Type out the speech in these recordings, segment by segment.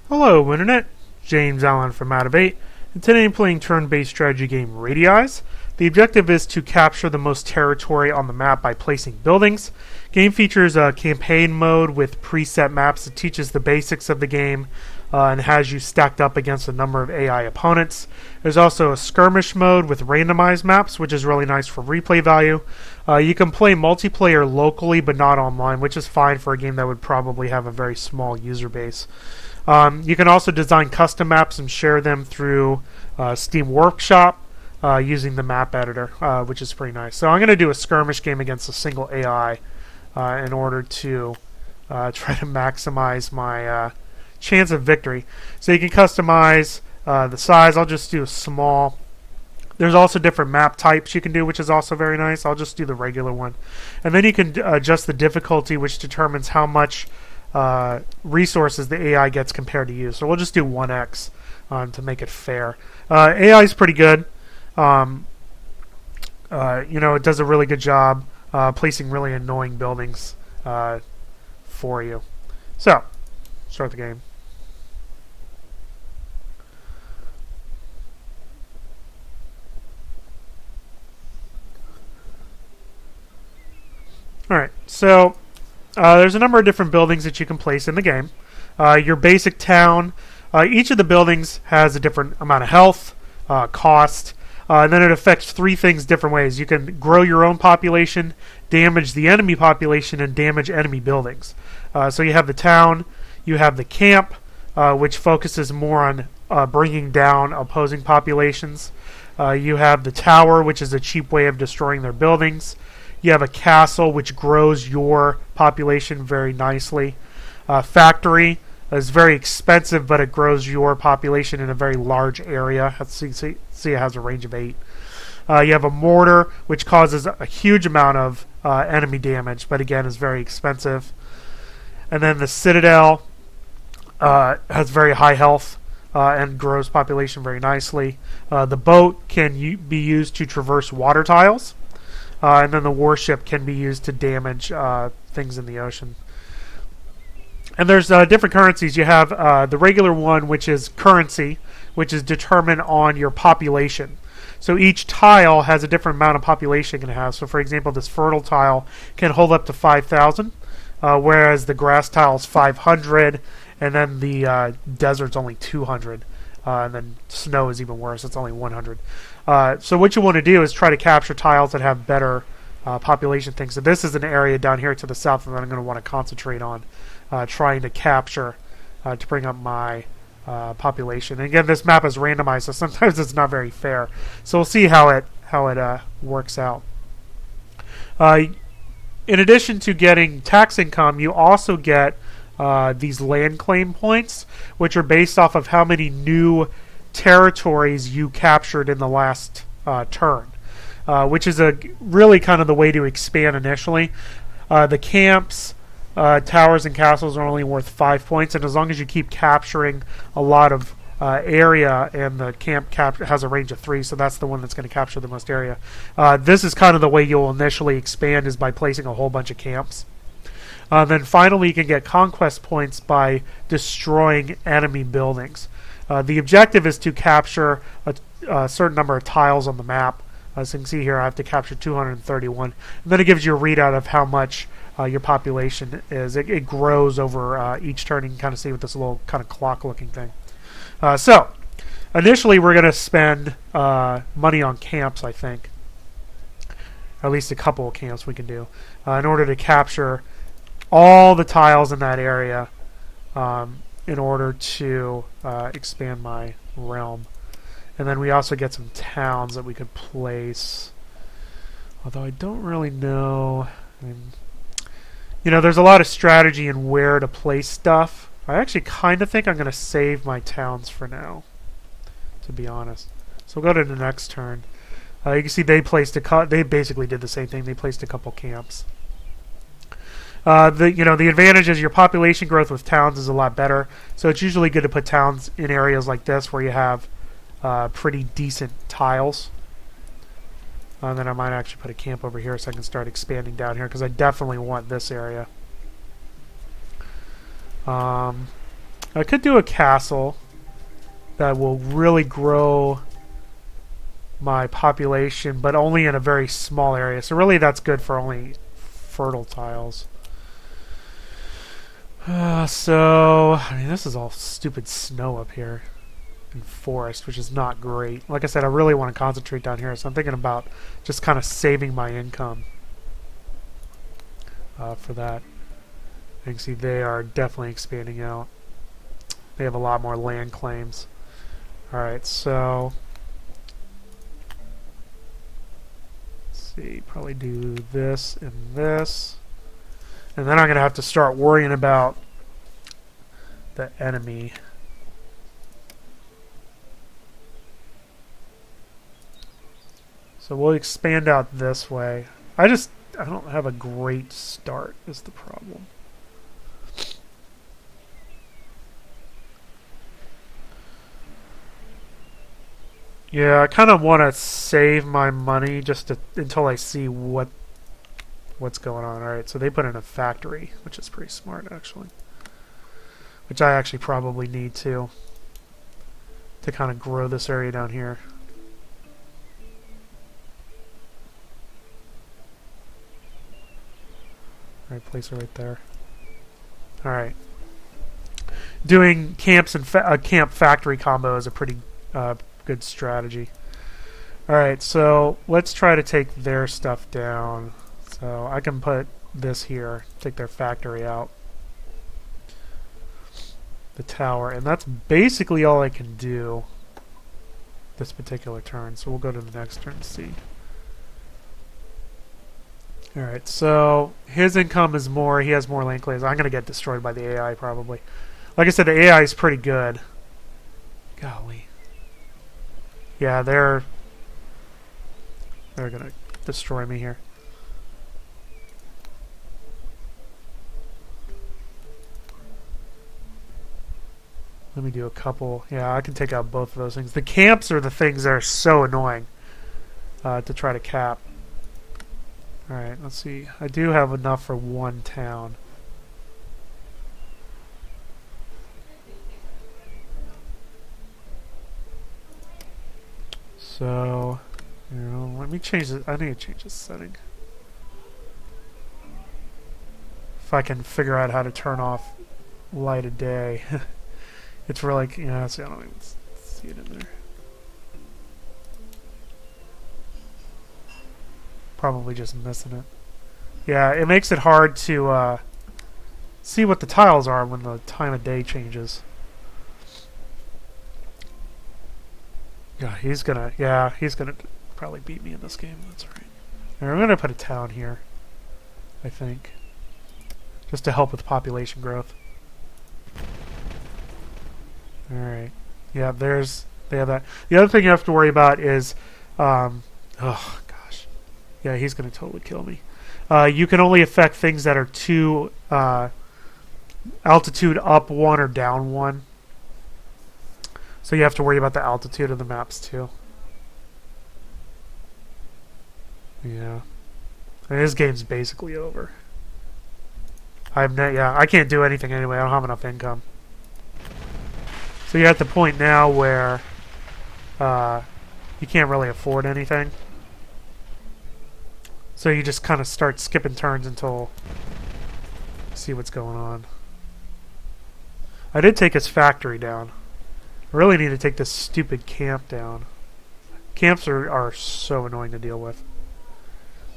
Hello, Internet. James Allen from Out of 8, and today I'm playing turn-based strategy game Radiis. The objective is to capture the most territory on the map by placing buildings. Game features a campaign mode with preset maps that teaches the basics of the game and has you stacked up against a number of AI opponents. There's also a skirmish mode with randomized maps, which is really nice for replay value. You can play multiplayer locally but not online, which is fine for a game that would probably have a very small user base. You can also design custom maps and share them through Steam Workshop using the map editor, which is pretty nice. So I'm going to do a skirmish game against a single AI in order to try to maximize my chance of victory. So you can customize the size. I'll just do a small. There's also different map types you can do, which is also very nice. I'll just do the regular one. And then you can adjust the difficulty, which determines how much resources the AI gets compared to you. So we'll just do 1x to make it fair. AI is pretty good. It does a really good job placing really annoying buildings for you. So, start the game. Alright, so there's a number of different buildings that you can place in the game. Your basic town, each of the buildings has a different amount of health, cost, and then it affects three things different ways. You can grow your own population, damage the enemy population, and damage enemy buildings. So you have the town, you have the camp, which focuses more on bringing down opposing populations. You have the tower, which is a cheap way of destroying their buildings. You have a castle, which grows your population very nicely. Factory is very expensive, but it grows your population in a very large area. See, it has a range of 8. You have a mortar, which causes a huge amount of enemy damage, but again is very expensive. And then the citadel has very high health and grows population very nicely. The boat can be used to traverse water tiles. And then the warship can be used to damage things in the ocean. And there's different currencies. You have the regular one, which is currency, which is determined on your population. So each tile has a different amount of population it can have. So for example, this fertile tile can hold up to 5,000, whereas the grass tile is 500, and then the desert's only 200. And then snow is even worse. It's only 100. So what you want to do is try to capture tiles that have better population things. So this is an area down here to the south that I'm going to want to concentrate on, trying to capture to bring up my population. And again, this map is randomized, so sometimes it's not very fair. So we'll see how it works out. In addition to getting tax income, you also get these land claim points, which are based off of how many new territories you captured in the last turn, which is really kind of the way to expand initially. The camps, towers, and castles are only worth 5 points, and as long as you keep capturing a lot of area, and the camp has a range of 3, so that's the one that's going to capture the most area. This is kind of the way you'll initially expand, is by placing a whole bunch of camps. Then finally, you can get conquest points by destroying enemy buildings. The objective is to capture a certain number of tiles on the map. As you can see here, I have to capture 231. And then it gives you a readout of how much your population is. It grows over each turn. You can kind of see with this little kind of clock-looking thing. So, initially, we're going to spend money on camps, I think. Or at least a couple of camps we can do in order to capture all the tiles in that area in order to expand my realm. And then we also get some towns that we could place. Although I don't really know. I mean, there's a lot of strategy in where to place stuff. I actually kind of think I'm going to save my towns for now, to be honest. So we'll go to the next turn. You can see they basically did the same thing. They placed a couple camps. The advantage is your population growth with towns is a lot better. So it's usually good to put towns in areas like this where you have pretty decent tiles. And then I might actually put a camp over here so I can start expanding down here, because I definitely want this area. I could do a castle that will really grow my population, but only in a very small area. So really that's good for only fertile tiles. So, I mean, this is all stupid snow up here and forest, which is not great. Like I said, I really want to concentrate down here, so I'm thinking about just kind of saving my income for that. You can see they are definitely expanding out. They have a lot more land claims. Alright, so let's see, probably do this and this. And then I'm going to have to start worrying about the enemy. So we'll expand out this way. I don't have a great start is the problem. Yeah, I kind of want to save my money just until I see what's going on. Alright, so they put in a factory, which is pretty smart, actually. Which I actually probably need to kind of grow this area down here. Alright, place it right there. Alright. Doing camps and camp factory combo is a pretty good strategy. Alright, so let's try to take their stuff down. So I can put this here, take their factory out. The tower, and that's basically all I can do this particular turn. So we'll go to the next turn and see. Alright, so his income is more, he has more land claims. I'm going to get destroyed by the AI probably. Like I said, the AI is pretty good. Golly. Yeah, they're gonna destroy me here. Let me do a couple. Yeah, I can take out both of those things. The camps are the things that are so annoying to try to cap. Alright, let's see. I do have enough for one town. So, you know, let me change it. I need to change this setting. If I can figure out how to turn off light of day. It's really, yeah, see, I don't even see it in there. Probably just missing it. Yeah, it makes it hard to see what the tiles are when the time of day changes. Yeah, he's gonna probably beat me in this game. That's right. And I'm gonna put a town here, I think, just to help with population growth. All right. Yeah, they have that. The other thing you have to worry about is, oh gosh, yeah, he's gonna totally kill me. You can only affect things that are 2 altitude up 1 or down 1. So you have to worry about the altitude of the maps too. Yeah. And this game's basically over. I can't do anything anyway. I don't have enough income. So you're at the point now where you can't really afford anything. So you just kind of start skipping turns until you see what's going on. I did take his factory down. I really need to take this stupid camp down. Camps are so annoying to deal with.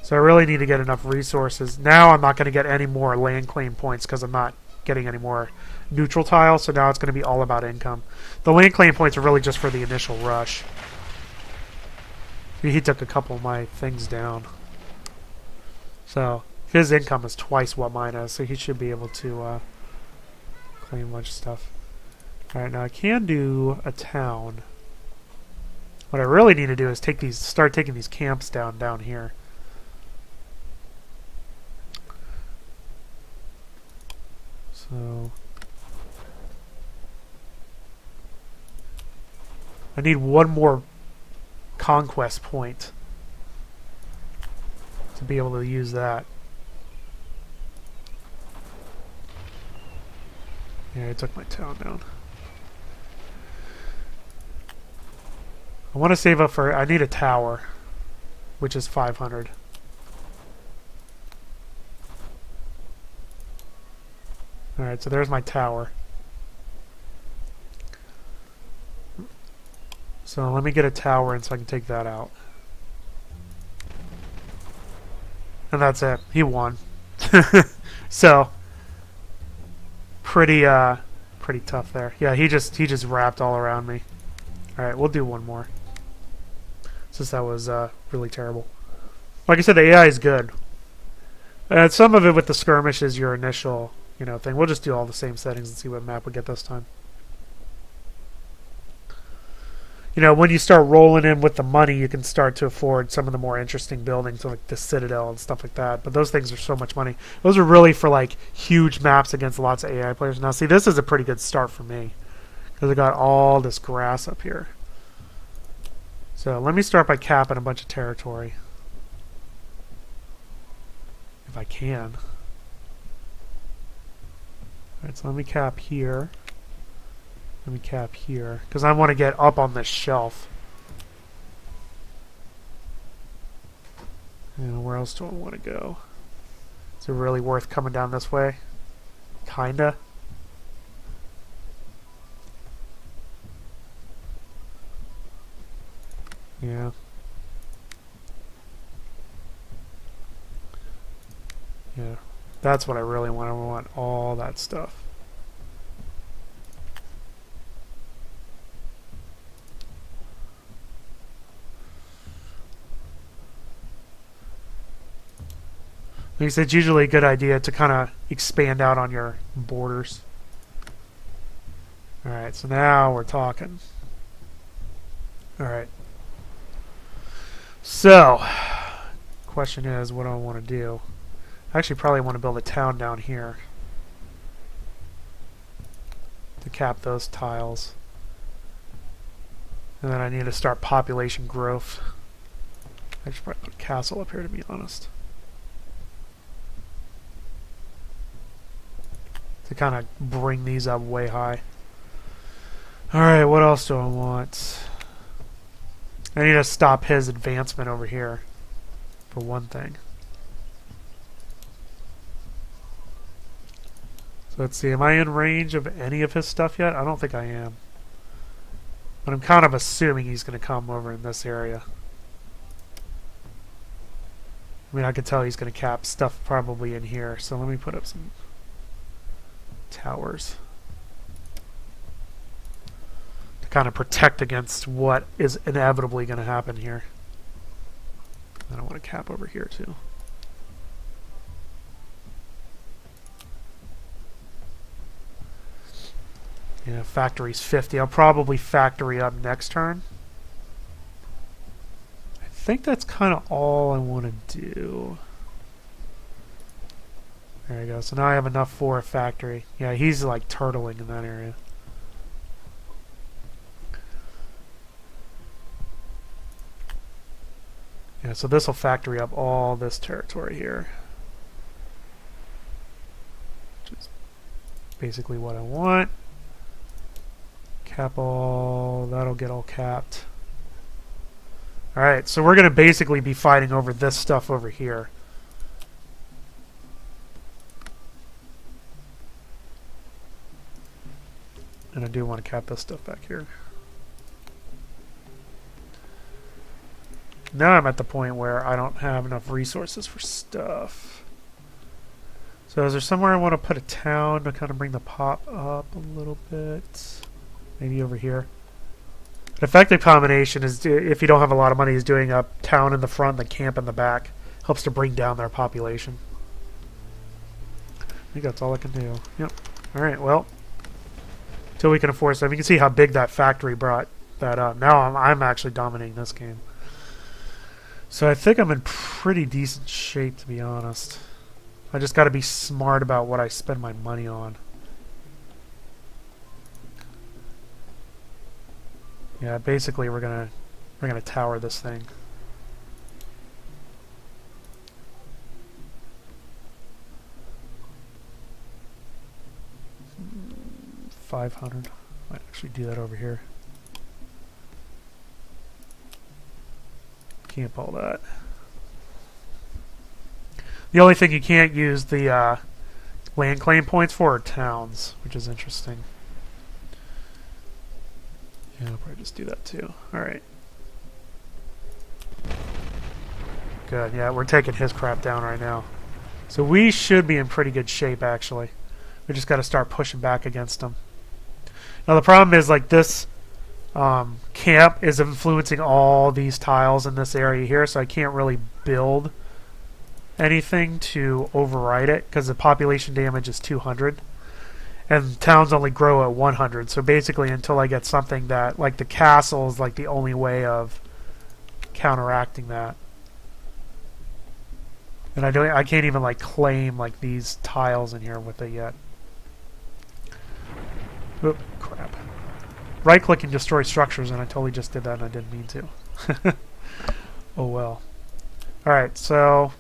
So I really need to get enough resources. Now I'm not going to get any more land claim points because I'm not getting any more neutral tiles. So now it's going to be all about income. The land claim points are really just for the initial rush. He took a couple of my things down. So his income is twice what mine is. So he should be able to claim a bunch of stuff. Alright, now I can do a town. What I really need to do is start taking these camps down here. So I need one more conquest point to be able to use that. Yeah, I took my town down. I want to save up for... I need a tower, which is 500. Alright, so there's my tower. So let me get a tower in so I can take that out. And that's it. He won. So pretty tough there. Yeah, he just wrapped all around me. Alright, we'll do one more. Since that was really terrible. Like I said, the AI is good. And some of it with the skirmish is your initial, thing. We'll just do all the same settings and see what map we get this time. When you start rolling in with the money, you can start to afford some of the more interesting buildings, like the Citadel and stuff like that. But those things are so much money. Those are really for, like, huge maps against lots of AI players. Now, see, this is a pretty good start for me. Because I got all this grass up here. So, let me start by capping a bunch of territory. If I can. Alright, so let me cap here. Let me cap here, because I want to get up on this shelf. And where else do I want to go? Is it really worth coming down this way? Kinda. Yeah. Yeah. That's what I really want. I want all that stuff. Like I said, it's usually a good idea to kind of expand out on your borders. Alright, so now we're talking. Alright. So, question is, what do I want to do? I actually probably want to build a town down here. To cap those tiles. And then I need to start population growth. I should probably put a castle up here, to be honest. To kind of bring these up way high. Alright, what else do I want? I need to stop his advancement over here. For one thing. So let's see, am I in range of any of his stuff yet? I don't think I am. But I'm kind of assuming he's going to come over in this area. I mean, I could tell he's going to cap stuff probably in here. So let me put up some towers to kind of protect against what is inevitably going to happen here. I don't want to cap over here too. Yeah, factory's 50. I'll probably factory up next turn. I think that's kind of all I want to do. There you go. So now I have enough for a factory. Yeah, he's like turtling in that area. Yeah, so this will factory up all this territory here. Which is basically what I want. Cap all. That'll get all capped. Alright, so we're going to basically be fighting over this stuff over here. And I do want to cap this stuff back here. Now I'm at the point where I don't have enough resources for stuff. So is there somewhere I want to put a town to kind of bring the pop up a little bit? Maybe over here. An effective combination is, if you don't have a lot of money, is doing a town in the front and the camp in the back. Helps to bring down their population. I think that's all I can do. Yep. Alright, well. Until we can afford stuff. You can see how big that factory brought that up. Now I'm actually dominating this game. So I think I'm in pretty decent shape, to be honest. I just got to be smart about what I spend my money on. Yeah, basically we're gonna tower this thing. 500. Might actually do that over here. camp all that. The only thing you can't use the land claim points for are towns, which is interesting. Yeah, I'll probably just do that too. Alright. Good, yeah, we're taking his crap down right now. So we should be in pretty good shape, actually. We just got to start pushing back against them. Now the problem is, like, this camp is influencing all these tiles in this area here, so I can't really build anything to override it because the population damage is 200. And towns only grow at 100, so basically until I get something that, like the castle is like the only way of counteracting that. And I can't even like claim like these tiles in here with it yet. Oop, crap. Right click and destroy structures, and I totally just did that and I didn't mean to. Oh well. Alright, so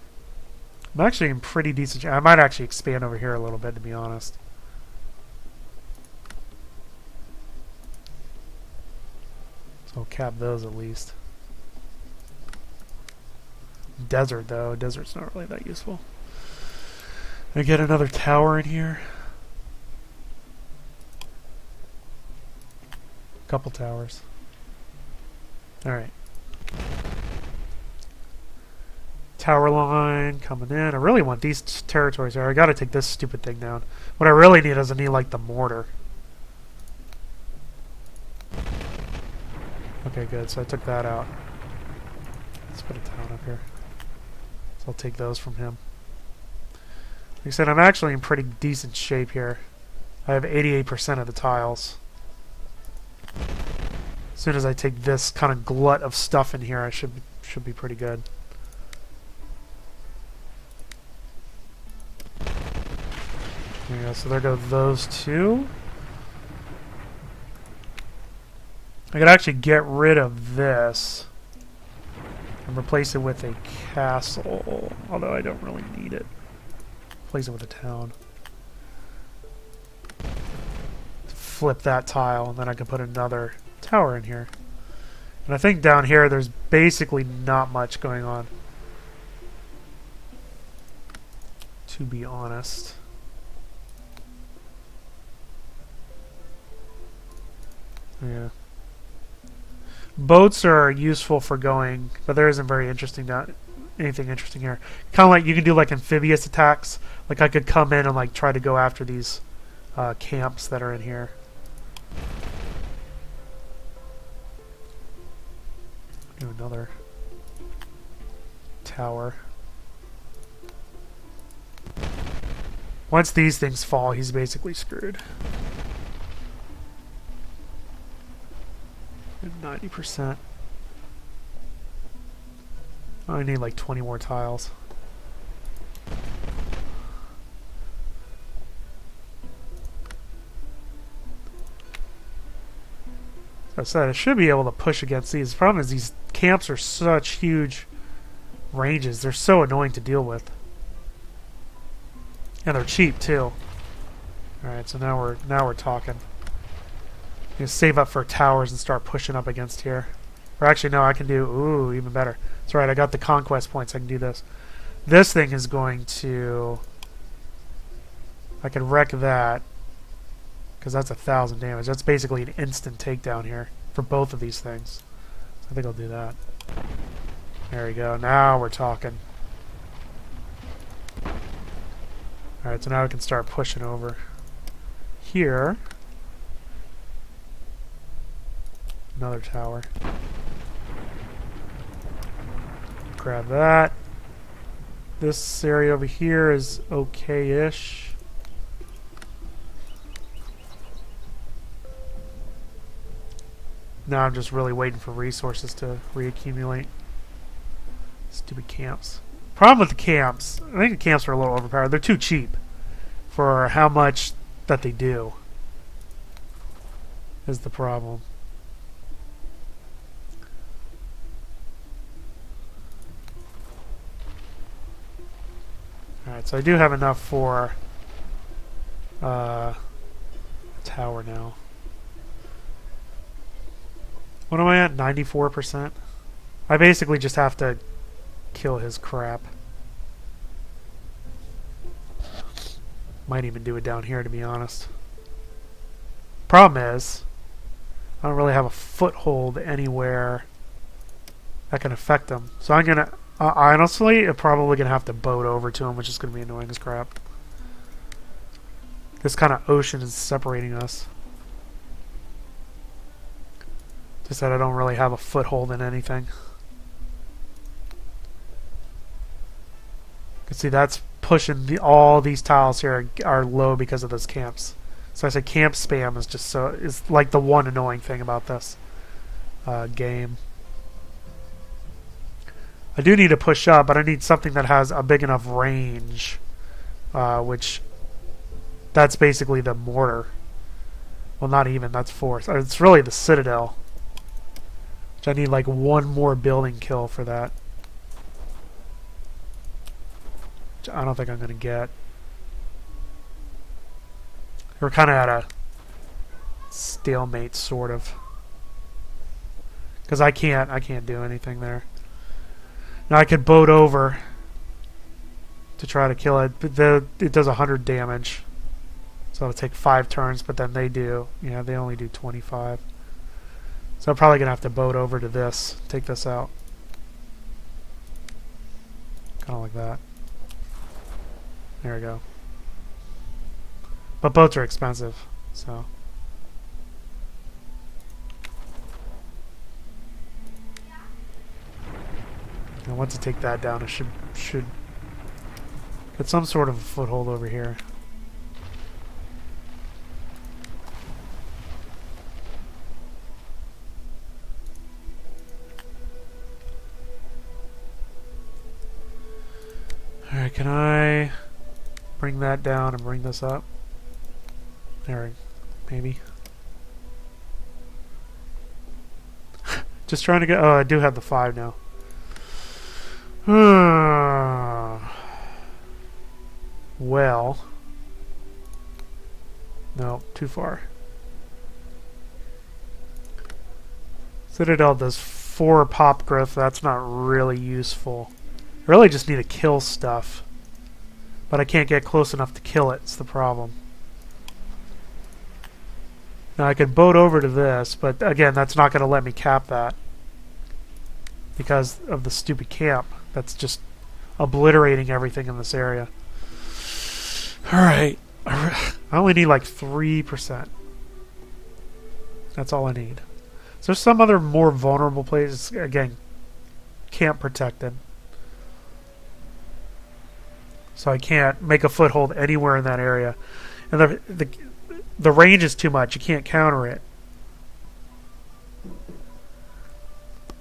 I'm actually in pretty decent shape. I might actually expand over here a little bit, to be honest. So I'll cap those at least. Desert, though. Desert's not really that useful. I get another tower in here. Couple towers. Alright. Tower line coming in. I really want these territories here. I gotta take this stupid thing down. What I really need is I need, like, the mortar. Okay, good. So I took that out. Let's put a town up here. So I'll take those from him. Like I said, I'm actually in pretty decent shape here. I have 88% of the tiles. As soon as I take this kind of glut of stuff in here, I should be pretty good. There you go. So there go those two. I could actually get rid of this and replace it with a castle, although I don't really need it. Replace it with a town. Flip that tile, and then I can put another tower in here. And I think down here there's basically not much going on, to be honest. Yeah. Boats are useful for going, but there isn't very interesting anything interesting here. Kind of like you can do like amphibious attacks. Like I could come in and like try to go after these camps that are in here. Do another tower. Once these things fall, he's basically screwed. 90%. I need like 20 more tiles. As I said, I should be able to push against these. The problem is these camps are such huge ranges. They're so annoying to deal with. And they're cheap too. Alright, so now we're talking. I'm gonna save up for towers and start pushing up against here. Or actually, no, I can do... Ooh, even better. That's right, I got the conquest points. I can do this. This thing is going to... I can wreck that. Because that's 1,000 damage. That's basically an instant takedown here for both of these things. So I think I'll do that. There we go. Now we're talking. Alright, so now we can start pushing over. Here... Another tower. Grab that. This area over here is okay-ish. Now I'm just really waiting for resources to reaccumulate. Stupid camps. Problem with the camps, I think the camps are a little overpowered. They're too cheap for how much that they do, is the problem. Alright, so I do have enough for a tower now. What am I at? 94%? I basically just have to kill his crap. Might even do it down here, to be honest. Problem is, I don't really have a foothold anywhere that can affect him. So I'm gonna, honestly, I'm probably gonna have to boat over to him, which is gonna be annoying as crap. This kind of ocean is separating us. Just that I don't really have a foothold in anything. You can see that's pushing all these tiles here are low because of those camps. So I said camp spam is just is like the one annoying thing about this game. I do need to push up, but I need something that has a big enough range, which that's basically the mortar. Well, not even, that's force. It's really the citadel. Which I need like one more building kill for that. Which I don't think I'm going to get. We're kind of at a stalemate, sort of. Because I can't do anything there. Now I could boat over to try to kill it, but it does 100 damage. So it'll take 5 turns, but then they only do 25. So I'm probably going to have to boat over to this, take this out. Kind of like that. There we go. But boats are expensive, so. And once I take that down, I should get some sort of a foothold over here. Alright, can I bring that down and bring this up? There, maybe. Just trying to get... Oh, I do have the 5 now. Well. No, too far. Citadel does 4 pop growth. That's not really useful. I really just need to kill stuff. But I can't get close enough to kill it. It's the problem. Now I could boat over to this, but again, that's not going to let me cap that. Because of the stupid camp. That's just obliterating everything in this area. Alright. I only need like 3%. That's all I need. So there's some other more vulnerable places. Again, camp protected. So I can't make a foothold anywhere in that area. And the range is too much. You can't counter it.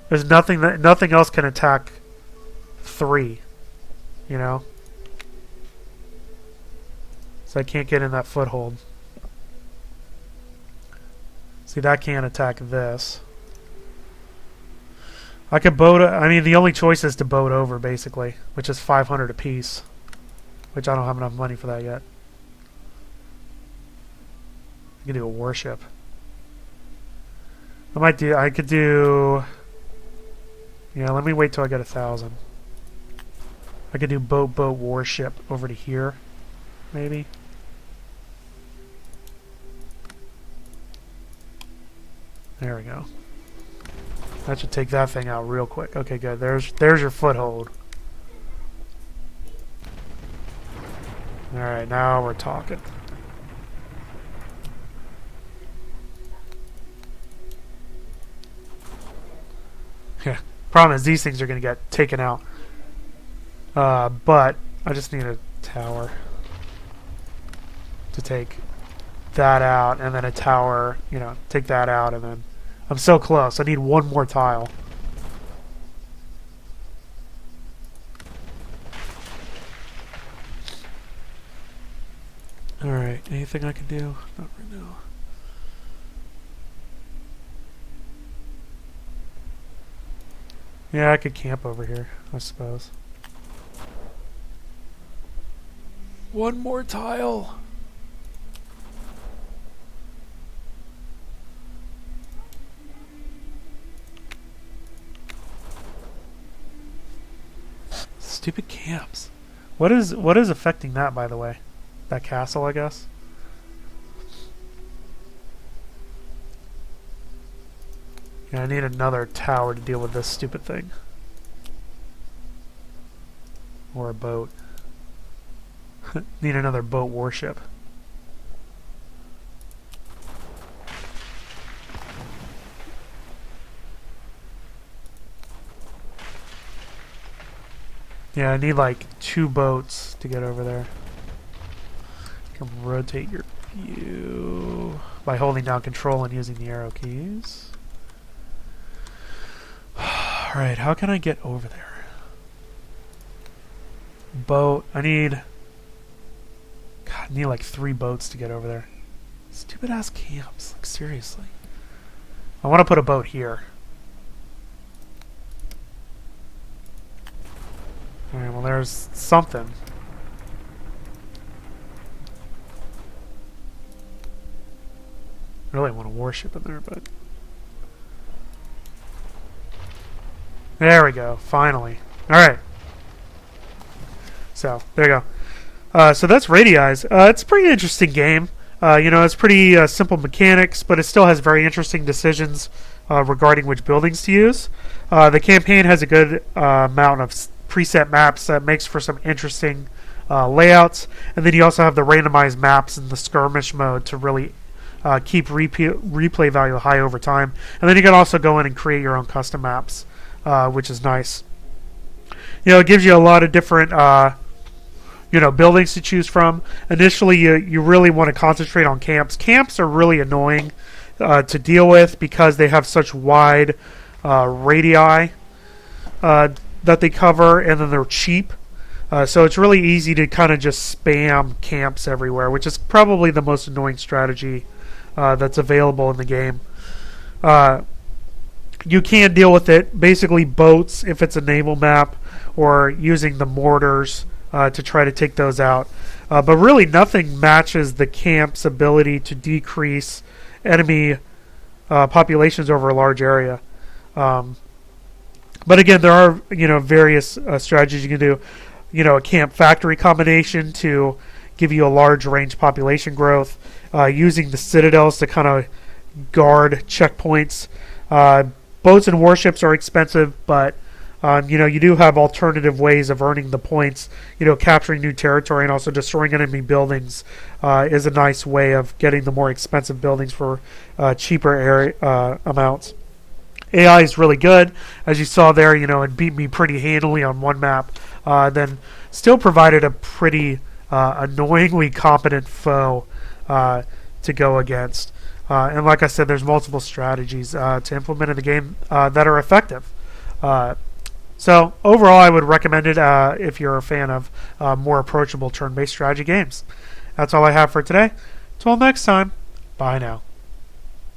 There's nothing else can attack 3. You know? So I can't get in that foothold. See, that can't attack this. I could boat... I mean, the only choice is to boat over, basically. Which is 500 apiece. Which I don't have enough money for that yet. I can do a warship. I could do... Yeah, let me wait till I get 1,000. I could do boat, warship over to here. Maybe. There we go. That should take that thing out real quick. Okay, good. There's your foothold. Alright, now we're talking. Yeah. Problem is these things are going to get taken out. But I just need a tower to take that out, and then a tower, take that out, and then I'm so close. I need one more tile. Alright, anything I can do? Not right now. Yeah, I could camp over here, I suppose. One more tile. Stupid camps. What is affecting that, by the way? That castle, I guess. Yeah, I need another tower to deal with this stupid thing. Or a boat. Need another boat warship. Yeah, I need like 2 boats to get over there. You can rotate your view by holding down control and using the arrow keys. Alright, how can I get over there? Boat. I need like 3 boats to get over there. Stupid ass camps. Like, seriously. I want to put a boat here. Alright, well, there's something. I really want a warship in there, but... There we go, finally. Alright. So, there you go. So that's Radiis. It's a pretty interesting game. It's pretty simple mechanics, but it still has very interesting decisions regarding which buildings to use. The campaign has a good amount of preset maps that makes for some interesting layouts, and then you also have the randomized maps in the skirmish mode to really keep replay value high over time. And then you can also go in and create your own custom maps, which is nice. It gives you a lot of different buildings to choose from. Initially, you really want to concentrate on camps. Camps are really annoying to deal with because they have such wide radii that they cover, and then they're cheap. So it's really easy to kind of just spam camps everywhere, which is probably the most annoying strategy that's available in the game. You can deal with it. Basically, boats, if it's a naval map, or using the mortars to try to take those out. But really, nothing matches the camp's ability to decrease enemy populations over a large area. But again, there are various strategies you can do. A camp factory combination to give you a large range population growth. Using the citadels to kind of guard checkpoints. Boats and warships are expensive, but you do have alternative ways of earning the points. Capturing new territory and also destroying enemy buildings is a nice way of getting the more expensive buildings for cheaper area amounts. AI is really good. As you saw there, it beat me pretty handily on one map. Then still provided a pretty annoyingly competent foe to go against. And like I said, there's multiple strategies to implement in the game that are effective. So overall, I would recommend it if you're a fan of more approachable turn-based strategy games. That's all I have for today. Till next time, bye now.